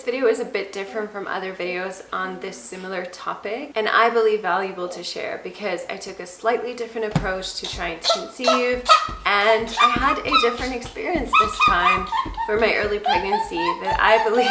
video is a bit different from other videos on this similar topic, and I believe valuable to share because I took a slightly different approach to trying to conceive, and I had a different experience this time for my early pregnancy that I believe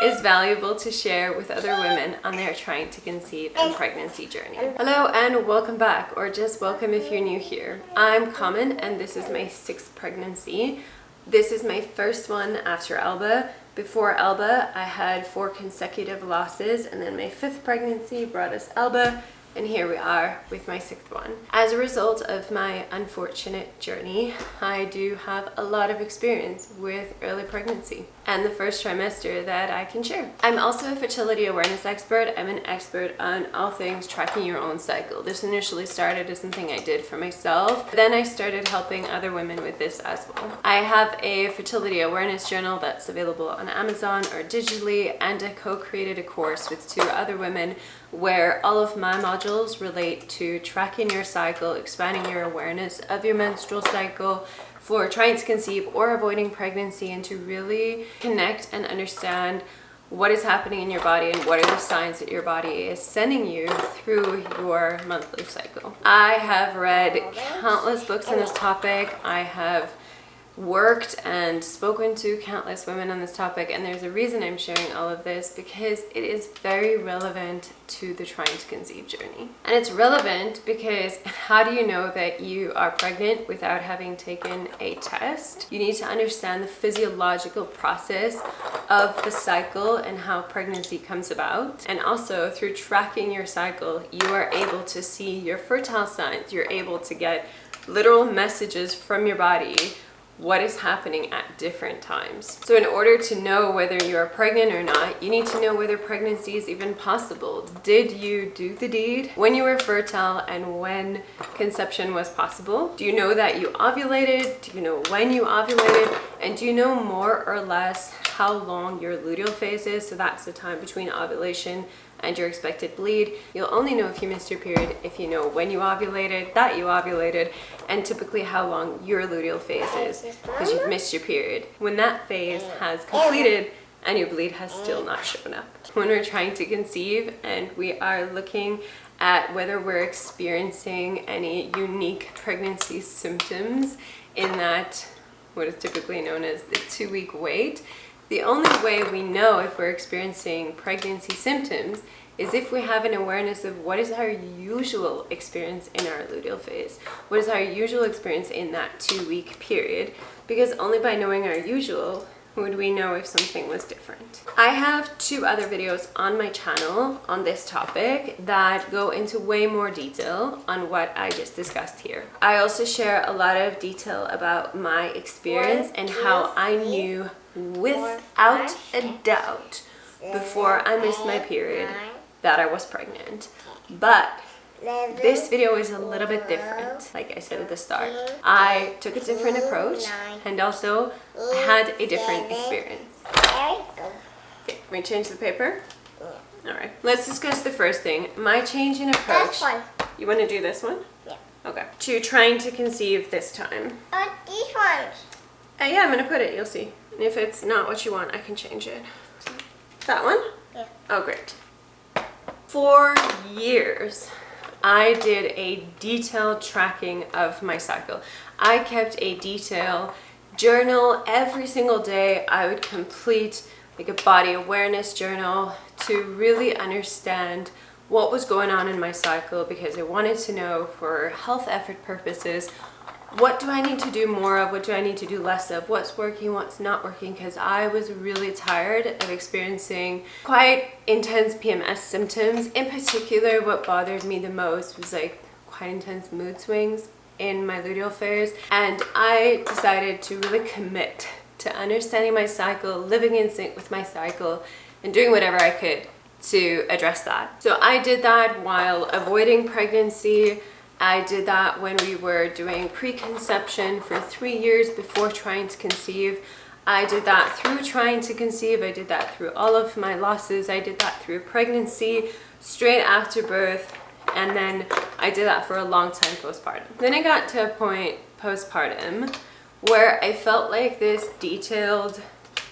is valuable to share with other women on their trying to conceive and pregnancy journey. Hello and welcome back, or just welcome if you're new here. I'm Carmen and this is my 6th pregnancy. This is my first one after Elba. Before Elba, I had 4 consecutive losses, and then my 5th pregnancy brought us Elba, and here we are with my 6th one. As a result of my unfortunate journey, I do have a lot of experience with early pregnancy and the first trimester that I can share. I'm also a fertility awareness expert. I'm an expert on all things tracking your own cycle. This initially started as something I did for myself, then I started helping other women with this as well. I have a fertility awareness journal that's available on Amazon or digitally, and I co-created a course with 2 other women where all of my modules relate to tracking your cycle, expanding your awareness of your menstrual cycle, for trying to conceive or avoiding pregnancy, and to really connect and understand what is happening in your body and what are the signs that your body is sending you through your monthly cycle. I have read countless books on this topic. I have worked and spoken to countless women on this topic, and there's a reason I'm sharing all of this, because it is very relevant to the trying to conceive journey. And it's relevant because how do you know that you are pregnant without having taken a test? You need to understand the physiological process of the cycle and how pregnancy comes about. And also through tracking your cycle, you are able to see your fertile signs. You're able to get literal messages from your body what is happening at different times. So in order to know whether you are pregnant or not, you need to know whether pregnancy is even possible. Did you do the deed when you were fertile and when conception was possible? Do you know that you ovulated? Do you know when you ovulated? And do you know more or less how long your luteal phase is? So that's the time between ovulation and your expected bleed. You'll only know if you missed your period if you know when you ovulated, that you ovulated, and typically how long your luteal phase is, because you've missed your period. When that phase has completed and your bleed has still not shown up. When we're trying to conceive and we are looking at whether we're experiencing any unique pregnancy symptoms in that what is typically known as the 2-week wait, the only way we know if we're experiencing pregnancy symptoms is if we have an awareness of what is our usual experience in our luteal phase. What is our usual experience in that 2-week period? Because only by knowing our usual would we know if something was different. I have 2 other videos on my channel on this topic that go into way more detail on what I just discussed here. I also share a lot of detail about my experience and how I knew without a doubt before I missed my period that I was pregnant. But this video is a little bit different, like I said at the start. I took a different approach and also had a different experience. Okay, we change the paper? Alright, let's discuss the first thing. My change in approach. You want to do this one? Yeah. Okay. To trying to conceive this time. These ones. Yeah, I'm going to put it, you'll see. And if it's not what you want, I can change it. That one? Yeah. Oh, great. For years, I did a detailed tracking of my cycle. I kept a detailed journal every single day. I would complete like a body awareness journal to really understand what was going on in my cycle, because I wanted to know for health effort purposes, what do I need to do more of? What do I need to do less of? What's working, what's not working? Because I was really tired of experiencing quite intense PMS symptoms. In particular, what bothered me the most was like quite intense mood swings in my luteal phase. And I decided to really commit to understanding my cycle, living in sync with my cycle, and doing whatever I could to address that. So I did that while avoiding pregnancy. I did that when we were doing preconception for 3 years before trying to conceive. I did that through trying to conceive. I did that through all of my losses. I did that through pregnancy, straight after birth, and then I did that for a long time postpartum. Then I got to a point postpartum where I felt like this detailed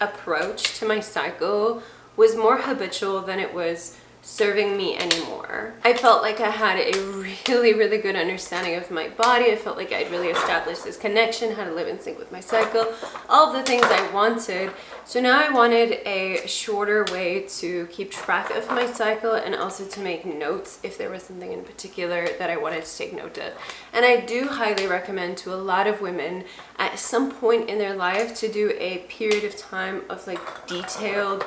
approach to my cycle was more habitual than it was serving me anymore. I felt like I had a really good understanding of my body. I felt like I'd really established this connection, how to live in sync with my cycle, all of the things I wanted. So now I wanted a shorter way to keep track of my cycle and also to make notes if there was something in particular that I wanted to take note of. And I do highly recommend to a lot of women at some point in their life to do a period of time of like detailed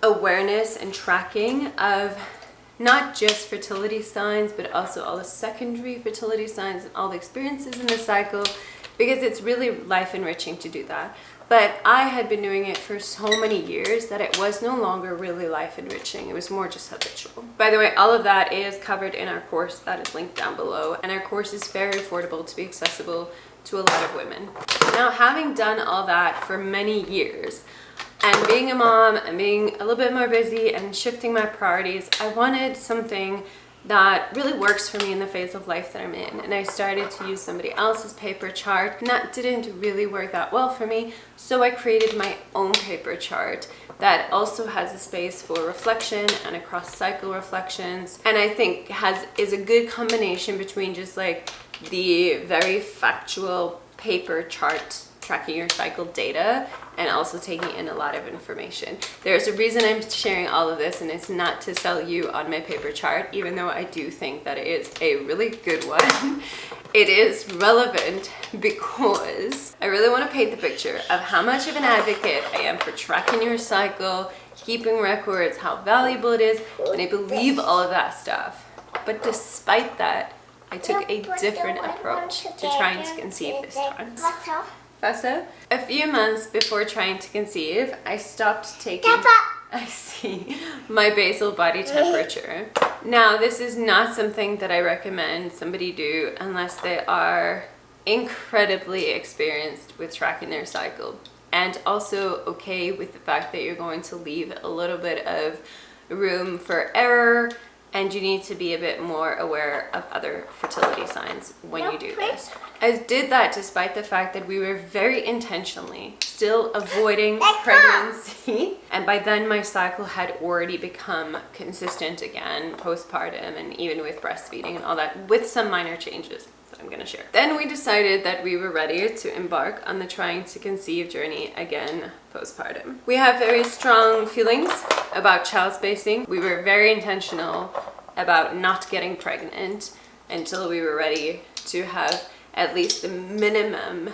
awareness and tracking of not just fertility signs, but also all the secondary fertility signs and all the experiences in the cycle, because it's really life enriching to do that. But I had been doing it for so many years that it was no longer really life enriching. It was more just habitual. By the way, all of that is covered in our course that is linked down below, and our course is very affordable to be accessible to a lot of women. Now, having done all that for many years, and being a mom and being a little bit more busy and shifting my priorities, I wanted something that really works for me in the phase of life that I'm in. And I started to use somebody else's paper chart, and that didn't really work that well for me. So I created my own paper chart that also has a space for reflection and across cycle reflections. And I think is a good combination between just like the very factual paper chart tracking your cycle data and also taking in a lot of information. There's a reason I'm sharing all of this, and it's not to sell you on my paper chart, even though I do think that it is a really good one. It is relevant because I really want to paint the picture of how much of an advocate I am for tracking your cycle, keeping records, how valuable it is, and I believe all of that stuff. But despite that, I took a different approach to trying to conceive this time. A few months before trying to conceive, I stopped taking my basal body temperature. Now, this is not something that I recommend somebody do unless they are incredibly experienced with tracking their cycle, and also okay with the fact that you're going to leave a little bit of room for error, and you need to be a bit more aware of other fertility signs when you do this. I did that despite the fact that we were very intentionally still avoiding pregnancy. And by then my cycle had already become consistent again, postpartum, and even with breastfeeding and all that, with some minor changes that I'm gonna share. Then we decided that we were ready to embark on the trying to conceive journey again postpartum. We have very strong feelings about child spacing. We were very intentional about not getting pregnant until we were ready to have at least the minimum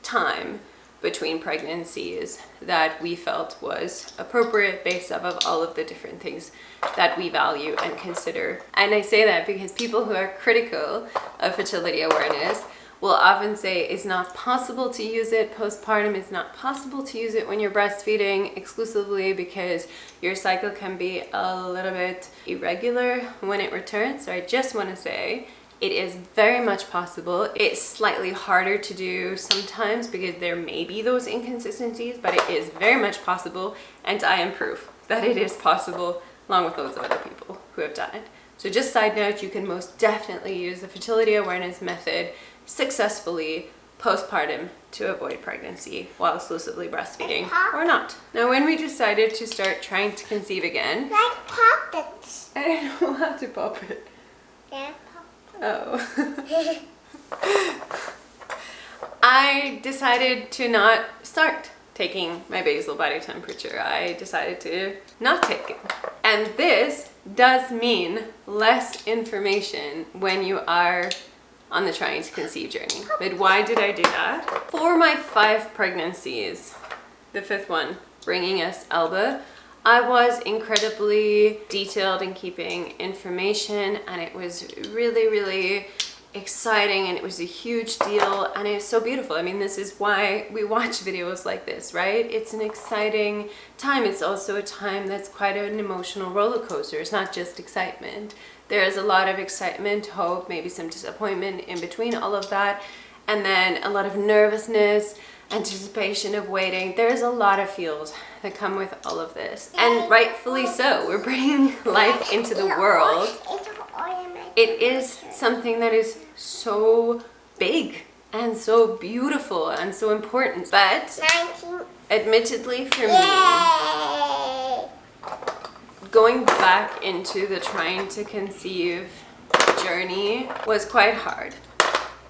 time between pregnancies that we felt was appropriate based off of all of the different things that we value and consider. And I say that because people who are critical of fertility awareness will often say it's not possible to use it postpartum, it's not possible to use it when you're breastfeeding exclusively because your cycle can be a little bit irregular when it returns. So I just want to say it is very much possible. It's slightly harder to do sometimes because there may be those inconsistencies, but it is very much possible, and I am proof that it is possible along with loads of other people who have done it. So just side note, you can most definitely use the fertility awareness method successfully postpartum to avoid pregnancy while exclusively breastfeeding or not. Now, when we decided to start trying to conceive again, like pop it. I don't know how to pop it. Yeah, Oh. I decided to not start taking my basal body temperature. I decided to not take it. And this does mean less information when you are on the trying to conceive journey. But why did I do that? For my 5 pregnancies, the 5th one bringing us Elba, I was incredibly detailed in keeping information, and it was really exciting, and it was a huge deal, and it's so beautiful. I mean, this is why we watch videos like this, right? It's an exciting time. It's also a time that's quite an emotional roller coaster. It's not just excitement. There is a lot of excitement, hope, maybe some disappointment in between all of that, and then a lot of nervousness, anticipation of waiting. There's a lot of feels that come with all of this, and rightfully so. We're bringing life into the world. It is something that is so big and so beautiful and so important, but Admittedly for me, Yay! going back into the trying to conceive journey was quite hard.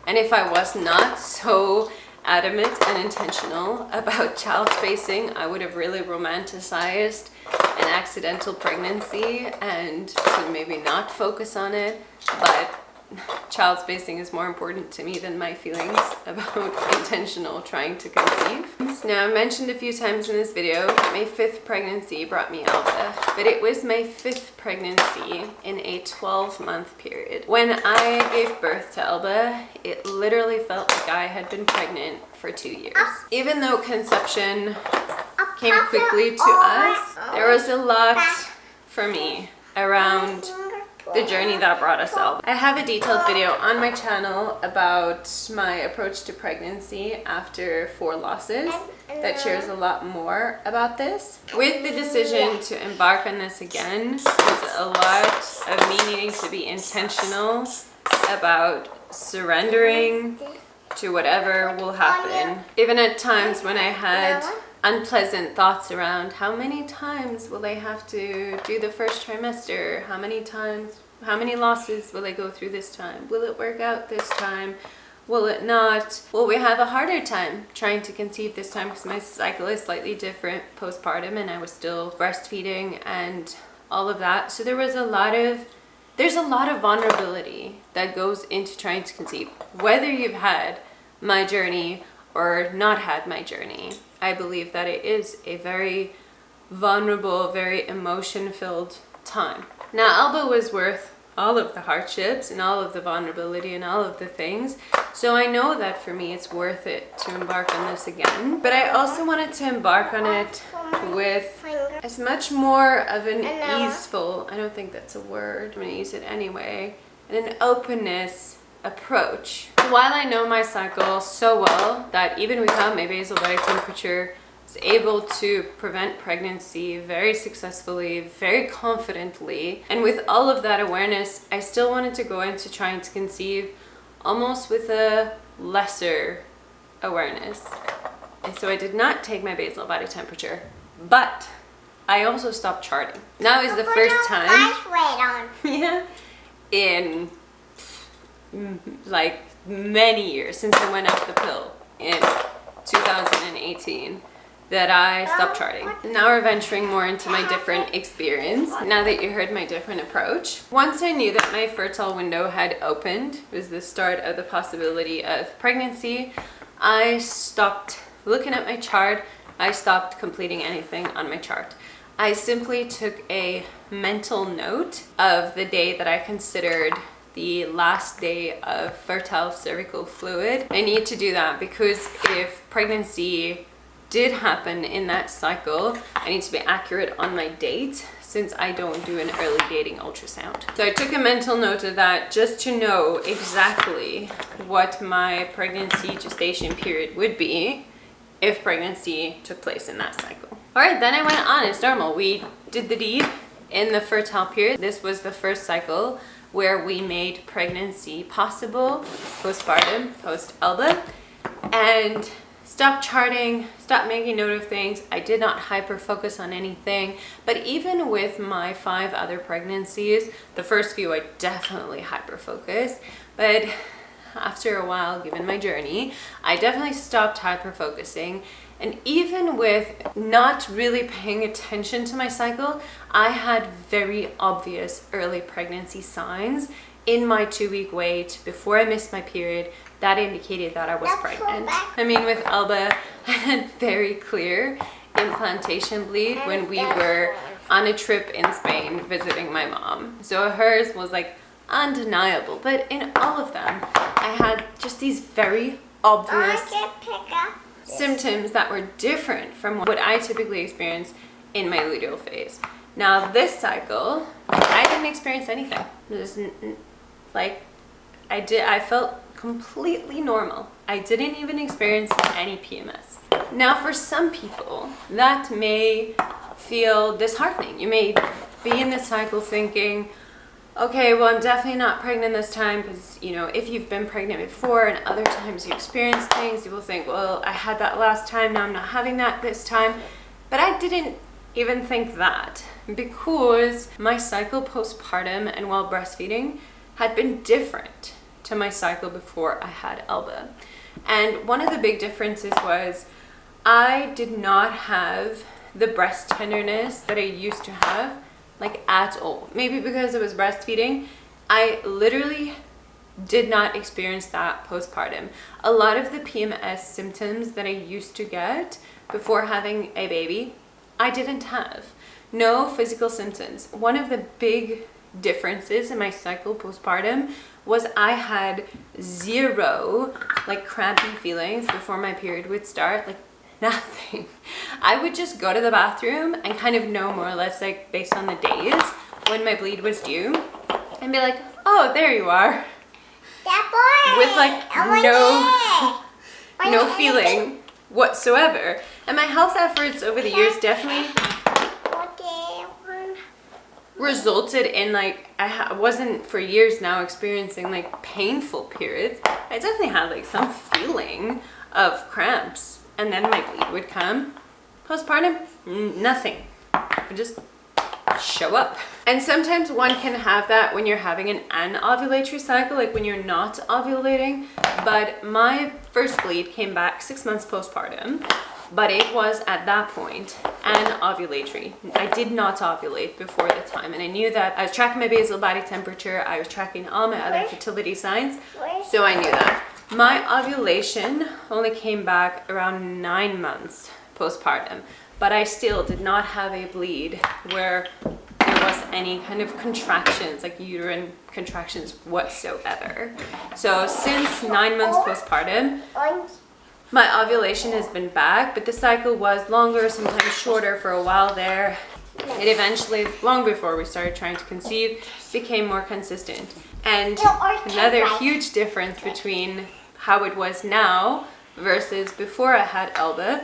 And if I was not so adamant and intentional about child spacing, I would have really romanticized an accidental pregnancy and to maybe not focus on it. But child spacing is more important to me than my feelings about intentional trying to conceive. Now, I mentioned a few times in this video that my 5th pregnancy brought me Elba, but it was my 5th pregnancy in a 12-month period. When I gave birth to Elba, it literally felt like I had been pregnant for 2 years. Even though conception came quickly to us, there was a lot for me around the journey that brought us Elba. I have a detailed video on my channel about my approach to pregnancy after 4 losses that shares a lot more about this. With the decision to embark on this again was a lot of me needing to be intentional about surrendering to whatever will happen. Even at times when I had unpleasant thoughts around how many times will I have to do the first trimester? How many losses will I go through this time? Will it work out this time? Will it not? Will we have a harder time trying to conceive this time because my cycle is slightly different postpartum and I was still breastfeeding and all of that. So there's a lot of vulnerability that goes into trying to conceive. Whether you've had my journey or not had my journey, I believe that it is a very vulnerable, very emotion-filled time. Now, Elba was worth all of the hardships and all of the vulnerability and all of the things. So I know that for me, it's worth it to embark on this again. But I also wanted to embark on it with as much more of an easeful, I don't think that's a word, I'm gonna use it anyway, and an openness approach. While I know my cycle so well that even without my basal body temperature, I was able to prevent pregnancy very successfully, very confidently, and with all of that awareness, I still wanted to go into trying to conceive almost with a lesser awareness. And so I did not take my basal body temperature, but I also stopped charting. Now is the first time yeah, in like many years since I went off the pill in 2018 that I stopped charting. Now we're venturing more into my different experience. Now that you heard my different approach, once I knew that my fertile window had opened, it was the start of the possibility of pregnancy, I stopped looking at my chart. I stopped completing anything on my chart. I simply took a mental note of the day that I considered the last day of fertile cervical fluid. I need to do that because if pregnancy did happen in that cycle, I need to be accurate on my date since I don't do an early dating ultrasound. So I took a mental note of that just to know exactly what my pregnancy gestation period would be if pregnancy took place in that cycle. All right, then I went on as normal. We did the deed in the fertile period. This was the first cycle where we made pregnancy possible, postpartum, post-Elba, and stopped charting, stopped making note of things. I did not hyper-focus on anything, but even with my 5 other pregnancies, the first few I definitely hyper-focused, but after a while, given my journey, I definitely stopped hyper-focusing. And even with not really paying attention to my cycle, I had very obvious early pregnancy signs in my 2-week wait before I missed my period that indicated that I was pregnant. I mean, with Elba, I had very clear implantation bleed when we were on a trip in Spain visiting my mom. So hers was like undeniable, but in all of them, I had just these very obvious symptoms that were different from what I typically experience in my luteal phase. Now this cycle, I didn't experience anything. I felt completely normal. I didn't even experience any PMS. Now for some people, that may feel disheartening. You may be in this cycle thinking, okay, well, I'm definitely not pregnant this time, because, you know, if you've been pregnant before and other times you experience things, you will think, well, I had that last time, now I'm not having that this time. But I didn't even think that, because my cycle postpartum and while breastfeeding had been different to my cycle before I had Elba. And one of the big differences was I did not have the breast tenderness that I used to have, like, at all. Maybe because it was breastfeeding, I literally did not experience that postpartum. A lot of the PMS symptoms that I used to get before having a baby, I didn't have. No physical symptoms. One of the big differences in my cycle postpartum was I had zero, like, crampy feelings before my period would start, like, nothing. I would just go to the bathroom and kind of know more or less, like, based on the days when my bleed was due, and be like, oh, there you are. With, like, no feeling whatsoever. And my health efforts over the years definitely resulted in, like, I wasn't for years now experiencing, like, painful periods. I definitely had, like, some feeling of cramps. And then my bleed would come. Postpartum, nothing. It would just show up. And sometimes one can have that when you're having an anovulatory cycle, like when you're not ovulating. But my first bleed came back 6 months postpartum. But it was at that point anovulatory. I did not ovulate before the time. And I knew that. I was tracking my basal body temperature. I was tracking all my other fertility signs. So I knew that. My ovulation only came back around 9 months postpartum, but I still did not have a bleed where there was any kind of contractions, like uterine contractions whatsoever. So since 9 months postpartum, my ovulation has been back, but the cycle was longer, sometimes shorter for a while there. It eventually, long before we started trying to conceive, became more consistent. And another huge difference between how it was now versus before I had Elba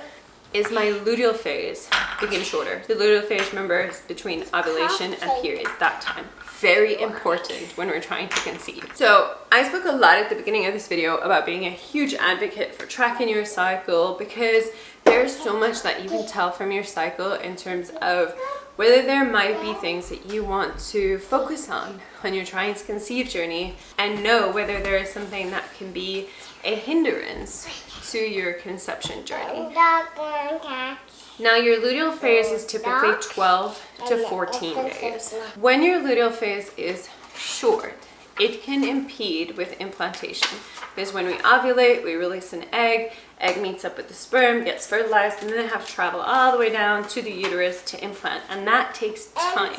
is my luteal phase became shorter. The luteal phase, remember, is between ovulation and period, that time. Very important when we're trying to conceive. So I spoke a lot at the beginning of this video about being a huge advocate for tracking your cycle, because there's so much that you can tell from your cycle in terms of whether there might be things that you want to focus on when you're trying to conceive journey, and know whether there is something that can be a hindrance to your conception journey. Now, your luteal phase is typically 12 to 14 days. When your luteal phase is short, it can impede with implantation, because when we ovulate, we release an egg meets up with the sperm, gets fertilized, and then they have to travel all the way down to the uterus to implant, and that takes time.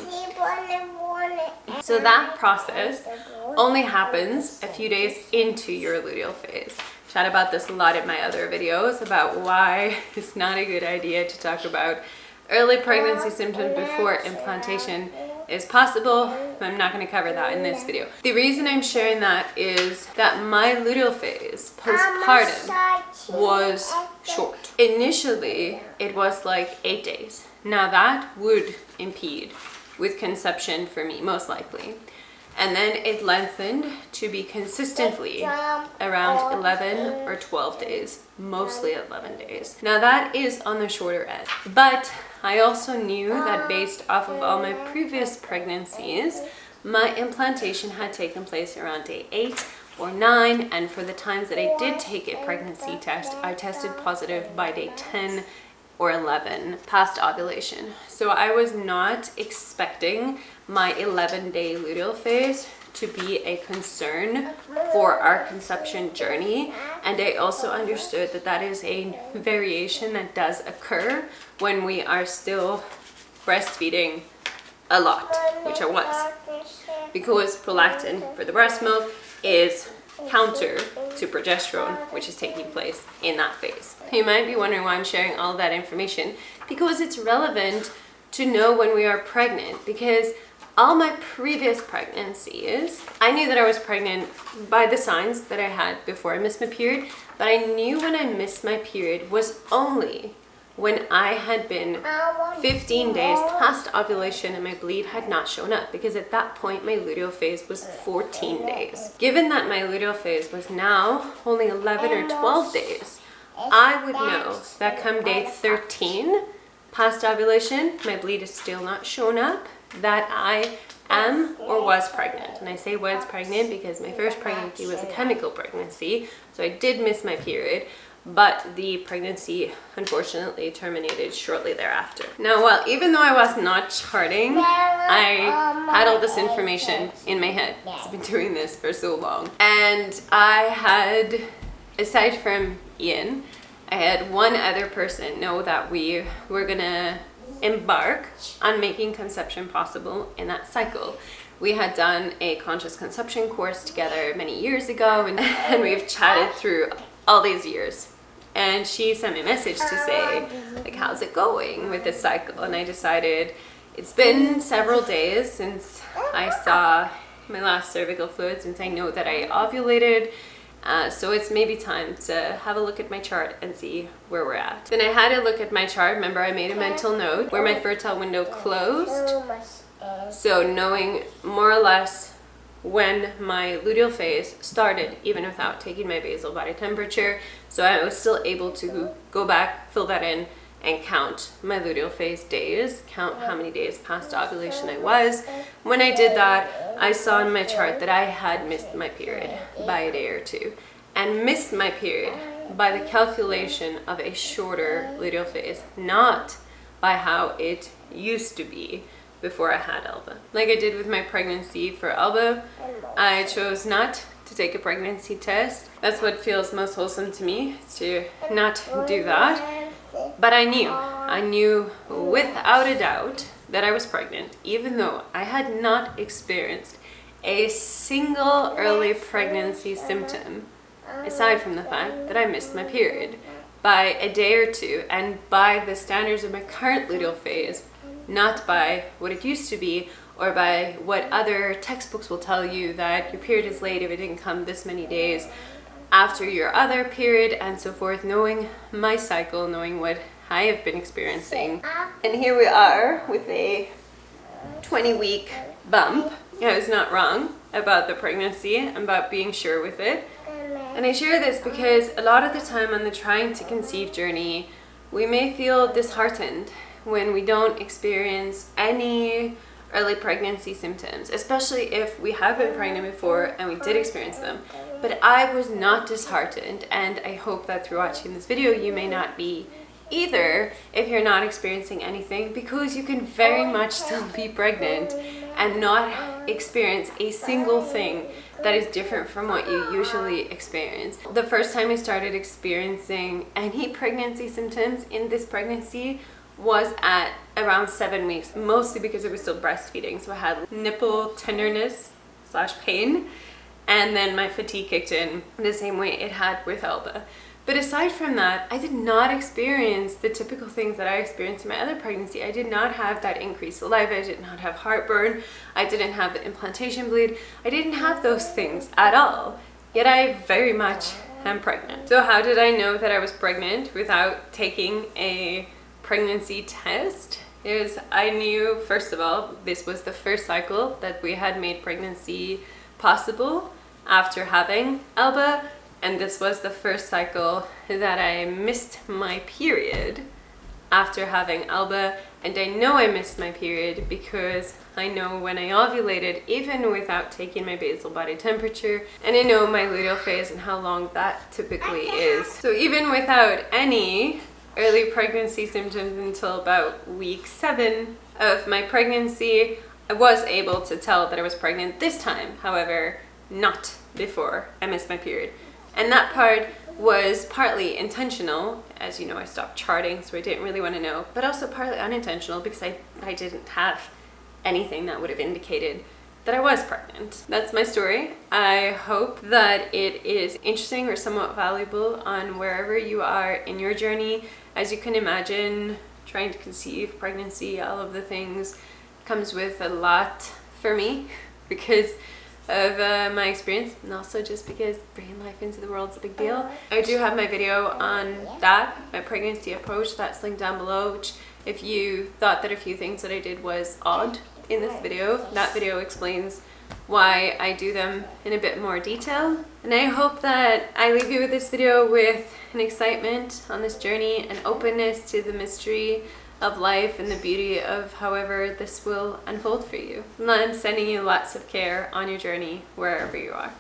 So that process only happens a few days into your luteal phase. Chat about this a lot in my other videos about why it's not a good idea to talk about early pregnancy symptoms before implantation is possible. I'm not going to cover that in this video. The reason I'm sharing that is that my luteal phase postpartum was short. Initially, it was like 8 days. Now that would impede with conception for me, most likely. And then it lengthened to be consistently around 11 or 12 days, mostly 11 days. Now that is on the shorter end, but I also knew that based off of all my previous pregnancies, my implantation had taken place around day 8 or 9, and for the times that I did take a pregnancy test, I tested positive by day 10 or 11 past ovulation. So I was not expecting my 11-day luteal phase to be a concern for our conception journey, and I also understood that that is a variation that does occur when we are still breastfeeding a lot, which I was, because prolactin for the breast milk is counter to progesterone, which is taking place in that phase. You might be wondering why I'm sharing all that information, because it's relevant to know when we are pregnant, because all my previous pregnancies, I knew that I was pregnant by the signs that I had before I missed my period, but I knew when I missed my period was only when I had been 15 days past ovulation and my bleed had not shown up, because at that point my luteal phase was 14 days. Given that my luteal phase was now only 11 or 12 days, I would know that come day 13 past ovulation, my bleed is still not shown up, that I am or was pregnant. And I say was pregnant because my first pregnancy was a chemical pregnancy, so I did miss my period. But the pregnancy unfortunately terminated shortly thereafter. Now, well, even though I was not charting, I had all this information in my head. I've been doing this for so long. And I had, aside from Ian, I had one other person know that we were gonna embark on making conception possible in that cycle. We had done a conscious conception course together many years ago, and we've chatted through all these years. And she sent me a message to say, like, how's it going with this cycle? And I decided it's been several days since I saw my last cervical fluid, since I know that I ovulated. So it's maybe time to have a look at my chart and see where we're at. Then I had a look at my chart. Remember, I made a mental note where my fertile window closed. So knowing more or less when my luteal phase started, even without taking my basal body temperature. So I was still able to go back, fill that in, and count my luteal phase days, count how many days past ovulation I was. When I did that, I saw in my chart that I had missed my period by a day or two, and missed my period by the calculation of a shorter luteal phase, not by how it used to be before I had Elba. Like I did with my pregnancy for Elba, I chose not to take a pregnancy test. That's what feels most wholesome to me, is to not do that. But I knew without a doubt that I was pregnant, even though I had not experienced a single early pregnancy symptom, aside from the fact that I missed my period by a day or two, and by the standards of my current luteal phase, not by what it used to be, or by what other textbooks will tell you that your period is late if it didn't come this many days after your other period, and so forth. Knowing my cycle, knowing what I have been experiencing. And here we are with a 20-week bump. I was not wrong about the pregnancy, about being sure with it. And I share this because a lot of the time on the trying to conceive journey, we may feel disheartened when we don't experience any early pregnancy symptoms, especially if we have been pregnant before and we did experience them. But I was not disheartened, and I hope that through watching this video you may not be either if you're not experiencing anything, because you can very much still be pregnant and not experience a single thing that is different from what you usually experience. The first time I started experiencing any pregnancy symptoms in this pregnancy was at around 7 weeks, mostly because I was still breastfeeding. So I had nipple tenderness / pain, and then my fatigue kicked in the same way it had with Elba. But aside from that, I did not experience the typical things that I experienced in my other pregnancy. I did not have that increased saliva, I did not have heartburn, I didn't have the implantation bleed, I didn't have those things at all. Yet I very much am pregnant. So how did I know that I was pregnant without taking a pregnancy test? Is I knew, first of all, this was the first cycle that we had made pregnancy possible after having Elba, and this was the first cycle that I missed my period after having Elba. And I know I missed my period because I know when I ovulated, even without taking my basal body temperature, and I know my luteal phase and how long that typically is. So even without any early pregnancy symptoms until about week 7 of my pregnancy, I was able to tell that I was pregnant this time, however, not before I missed my period. And that part was partly intentional. As you know, I stopped charting, so I didn't really want to know, but also partly unintentional because I didn't have anything that would have indicated that I was pregnant. That's my story. I hope that it is interesting or somewhat valuable on wherever you are in your journey. As you can imagine, trying to conceive, pregnancy, all of the things comes with a lot for me, because of my experience, and also just because bringing life into the world is a big deal. I do have my video on that, my pregnancy approach, that's linked down below, which if you thought that a few things that I did was odd in this video, that video explains why I do them in a bit more detail. And I hope that I leave you with this video with an excitement on this journey, an openness to the mystery of life and the beauty of however this will unfold for you. And I'm sending you lots of care on your journey wherever you are.